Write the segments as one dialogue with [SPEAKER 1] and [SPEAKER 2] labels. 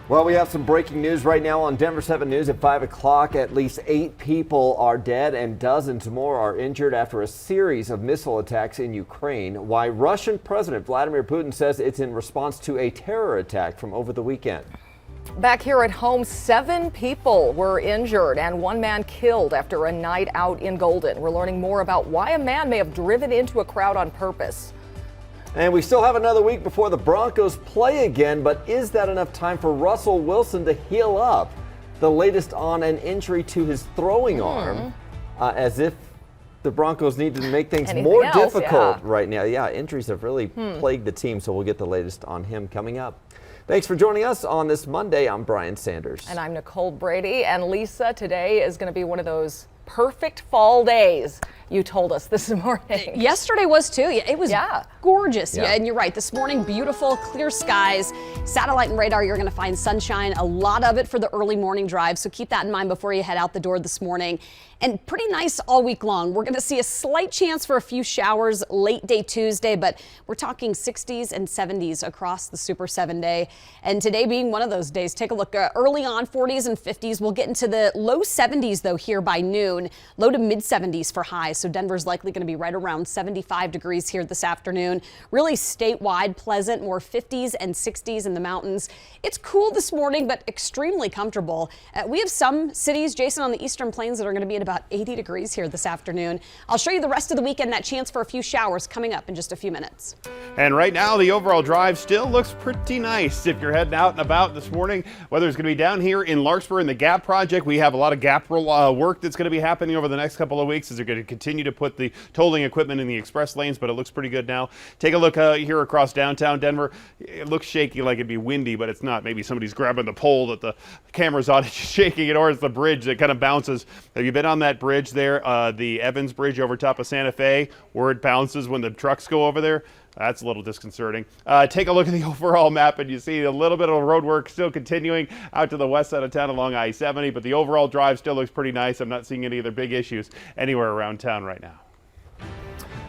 [SPEAKER 1] Well, we have some breaking news right now on Denver 7 News at 5 o'clock. At least 8 people are dead and dozens more are injured after a series of missile attacks in Ukraine. Why Russian President Vladimir Putin says it's in response to a terror attack from over the weekend.
[SPEAKER 2] Back here at home, 7 people were injured and 1 man killed after a night out in Golden. We're learning more about why a man may have driven into a crowd on purpose.
[SPEAKER 1] And we still have another week before the Broncos play again, but is that enough time for Russell Wilson to heal up? The latest on an injury to his throwing arm, as if the Broncos need to make things more difficult right now. Yeah, injuries have really plagued the team, so we'll get the latest on him coming up. Thanks for joining us on this Monday. I'm Brian Sanders.
[SPEAKER 2] And I'm Nicole Brady. And Lisa, today is going to be one of those perfect fall days you told us this morning.
[SPEAKER 3] Yesterday was too. It was gorgeous. Yeah, and you're right. This morning, beautiful, clear skies. Satellite and radar, you're going to find sunshine, a lot of it for the early morning drive. So keep that in mind before you head out the door this morning. And pretty nice all week long. We're going to see a slight chance for a few showers late day Tuesday, but we're talking 60s and 70s across the Super 7 day. And today being one of those days, take a look early on 40s and 50s. We'll get into the low 70s though here by noon, low to mid 70s for highs. So Denver's likely going to be right around 75 degrees here this afternoon. Really statewide pleasant, more 50s and 60s in the mountains. It's cool this morning, but extremely comfortable. We have some cities, Jason, on the eastern plains that are going to be at about 80 degrees here this afternoon. I'll show you the rest of the weekend, that chance for a few showers coming up in just a few minutes.
[SPEAKER 4] And right now, the overall drive still looks pretty nice if you're heading out and about this morning. Weather is going to be down here in Larkspur in the GAP project. We have a lot of GAP work that's going to be happening over the next couple of weeks as they're going to continue to put the tolling equipment in the express lanes, but it looks pretty good now. Take a look here across downtown Denver. It looks shaky, like it'd be windy, but it's not. Maybe somebody's grabbing the pole that the camera's on, it's shaking it, or it's the bridge that kind of bounces. Have you been on that bridge there, the Evans Bridge over top of Santa Fe, where it bounces when the trucks go over there? That's a little disconcerting. Take a look at the overall map and you see a little bit of road work still continuing out to the west side of town along I-70, but the overall drive still looks pretty nice. I'm not seeing any other big issues anywhere around town right now.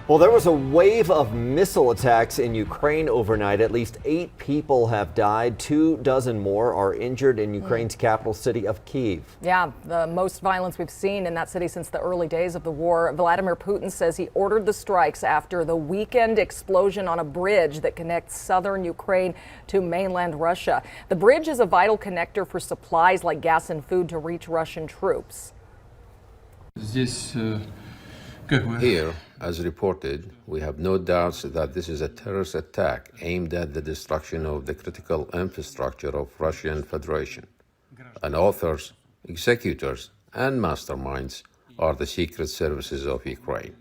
[SPEAKER 1] Well, there was a wave of missile attacks in Ukraine overnight. At least 8 people have died. 24 more are injured in Ukraine's capital city of Kyiv.
[SPEAKER 2] Yeah, the most violence we've seen in that city since the early days of the war. Vladimir Putin says he ordered the strikes after the weekend explosion on a bridge that connects southern Ukraine to mainland Russia. The bridge is a vital connector for supplies like gas and food to reach Russian troops.
[SPEAKER 5] Here, as reported, we have no doubts that this is a terrorist attack aimed at the destruction of the critical infrastructure of Russian Federation. And authors, executors, and masterminds are the secret services of Ukraine.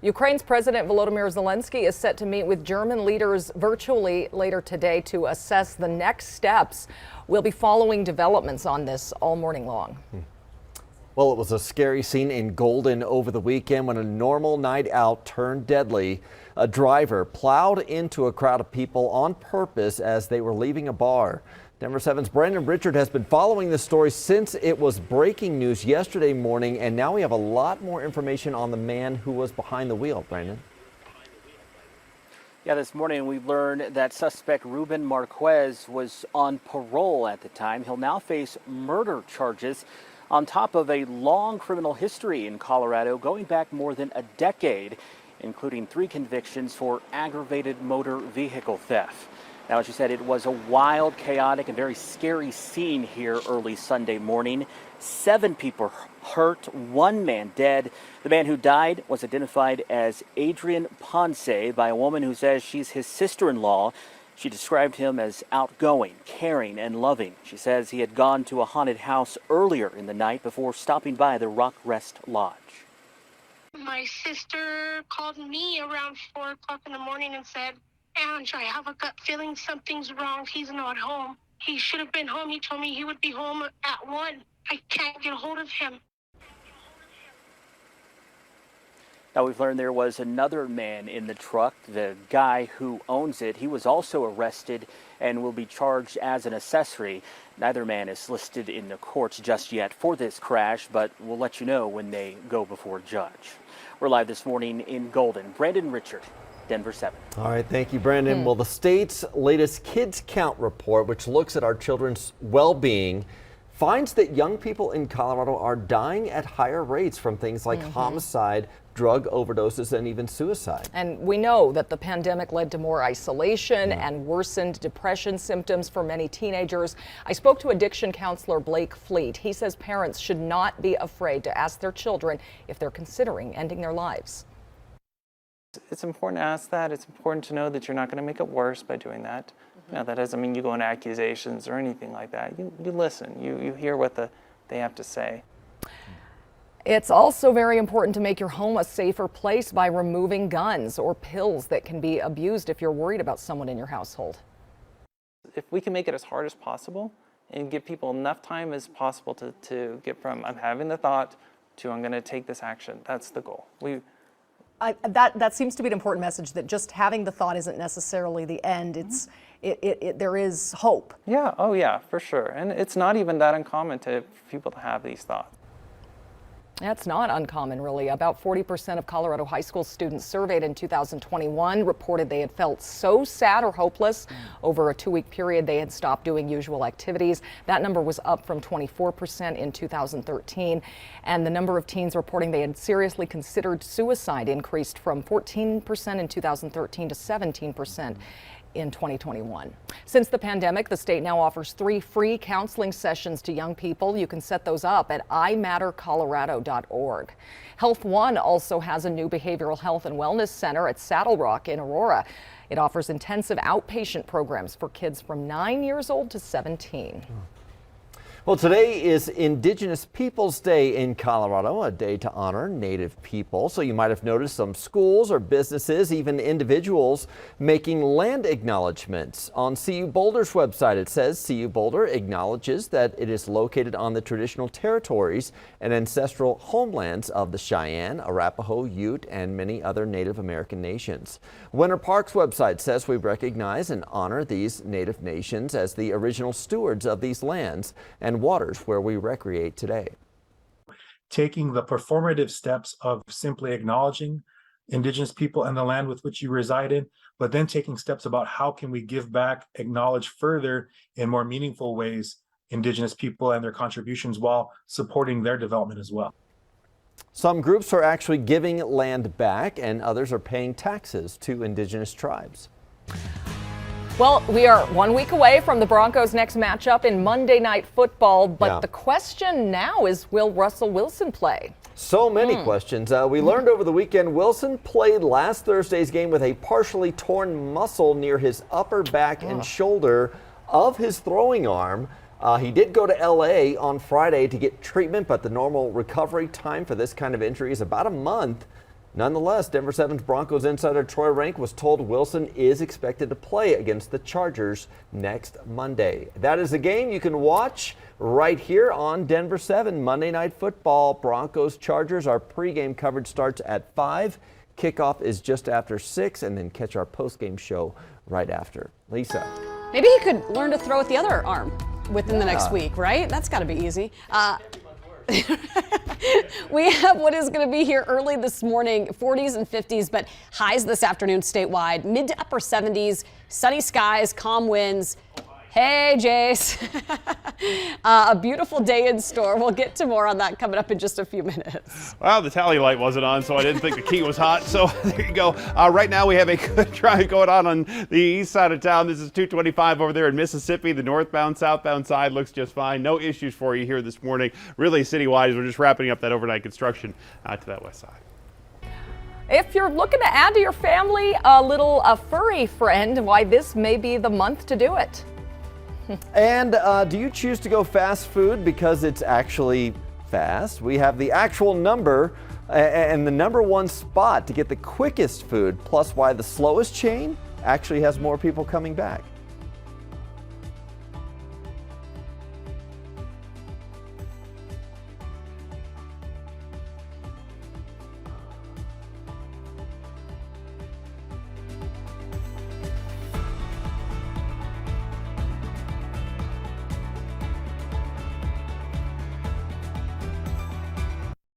[SPEAKER 2] Ukraine's President Volodymyr Zelensky is set to meet with German leaders virtually later today to assess the next steps. We'll be following developments on this all morning long.
[SPEAKER 1] Well, it was a scary scene in Golden over the weekend when a normal night out turned deadly. A driver plowed into a crowd of people on purpose as they were leaving a bar. Denver 7's Brandon Richard has been following this story since it was breaking news yesterday morning, and now we have a lot more information on the man who was behind the wheel. Brandon?
[SPEAKER 6] Yeah, this morning we learned that suspect Ruben Marquez was on parole at the time. He'll now face murder charges on top of a long criminal history in Colorado going back more than a decade, including 3 convictions for aggravated motor vehicle theft. Now, as you said, it was a wild, chaotic, and very scary scene here early Sunday morning. 7 people hurt, 1 man dead. The man who died was identified as Adrian Ponce by a woman who says she's his sister-in-law. She described him as outgoing, caring, and loving. She says he had gone to a haunted house earlier in the night before stopping by the Rock Rest Lodge.
[SPEAKER 7] My sister called me around 4 o'clock in the morning and said, "Ange, I have a gut feeling something's wrong. He's not home. He should have been home. He told me he would be home at 1. I can't get a hold of him."
[SPEAKER 6] Now, we've learned there was another man in the truck, the guy who owns it. He was also arrested and will be charged as an accessory. Neither man is listed in the courts just yet for this crash, but we'll let you know when they go before a judge. We're live this morning in Golden. Brandon Richard. Denver 7.
[SPEAKER 1] All right, thank you, Brandon. Well, the state's latest kids count report, which looks at our children's well-being, finds that young people in Colorado are dying at higher rates from things like homicide, drug overdoses, and even suicide.
[SPEAKER 2] And we know that the pandemic led to more isolation and worsened depression symptoms for many teenagers. I spoke to addiction counselor Blake Fleet. He says parents should not be afraid to ask their children if they're considering ending their lives.
[SPEAKER 8] It's important to ask that. It's important to know that you're not going to make it worse by doing that. Now, that doesn't mean you go into accusations or anything like that. You listen. You hear what they have to say.
[SPEAKER 2] It's also very important to make your home a safer place by removing guns or pills that can be abused if you're worried about someone in your household.
[SPEAKER 8] If we can make it as hard as possible and give people enough time as possible to get from I'm having the thought to I'm going to take this action, that's the goal.
[SPEAKER 9] That seems to be an important message, that just having the thought isn't necessarily the end. There is hope.
[SPEAKER 8] Yeah, oh yeah, for sure. And it's not even that uncommon for people to have these thoughts.
[SPEAKER 2] That's not uncommon, really. About 40% of Colorado high school students surveyed in 2021 reported they had felt so sad or hopeless over a 2-week period they had stopped doing usual activities. That number was up from 24% in 2013. And the number of teens reporting they had seriously considered suicide increased from 14% in 2013 to 17% in 2021. Since the pandemic, the state now offers 3 free counseling sessions to young people. You can set those up at imattercolorado.org. Health One also has a new behavioral health and wellness center at Saddle Rock in Aurora. It offers intensive outpatient programs for kids from 9 years old to 17.
[SPEAKER 1] Well, today is Indigenous Peoples Day in Colorado, a day to honor Native people. So you might have noticed some schools or businesses, even individuals, making land acknowledgments. On CU Boulder's website, it says CU Boulder acknowledges that it is located on the traditional territories and ancestral homelands of the Cheyenne, Arapaho, Ute, and many other Native American nations. Winter Park's website says we recognize and honor these Native nations as the original stewards of these lands and waters where we recreate today.
[SPEAKER 10] Taking the performative steps of simply acknowledging Indigenous people and the land with which you reside in, but then taking steps about how can we give back, acknowledge further in more meaningful ways Indigenous people and their contributions while supporting their development as well.
[SPEAKER 1] Some groups are actually giving land back and others are paying taxes to Indigenous tribes.
[SPEAKER 2] Well, we are 1 week away from the Broncos' next matchup in Monday Night Football, but the question now is, will Russell Wilson play?
[SPEAKER 1] So many questions. We learned over the weekend Wilson played last Thursday's game with a partially torn muscle near his upper back and shoulder of his throwing arm. He did go to LA on Friday to get treatment, but the normal recovery time for this kind of injury is about a month. Nonetheless, Denver 7's Broncos insider Troy Rank was told Wilson is expected to play against the Chargers next Monday. That is a game you can watch right here on Denver 7 Monday Night Football. Broncos Chargers. Our pregame coverage starts at 5. Kickoff is just after 6, and then catch our postgame show right after. Lisa.
[SPEAKER 3] Maybe he could learn to throw with the other arm within the next week, right? That's got to be easy. We have what is going to be here early this morning, 40s and 50s, but highs this afternoon statewide, mid to upper 70s, sunny skies, calm winds. Hey, Jace. A beautiful day in store. We'll get to more on that coming up in just a few minutes.
[SPEAKER 4] Well, the tally light wasn't on, so I didn't think the key was hot. So there you go. Right now we have a good drive going on the east side of town. This is 225 over there in Mississippi. The northbound, southbound side looks just fine. No issues for you here this morning. Really citywide as we're just wrapping up that overnight construction to that west side.
[SPEAKER 2] If you're looking to add to your family a furry friend, why this may be the month to do it.
[SPEAKER 1] And do you choose to go fast food because it's actually fast? We have the actual number and the number 1 spot to get the quickest food, plus why the slowest chain actually has more people coming back.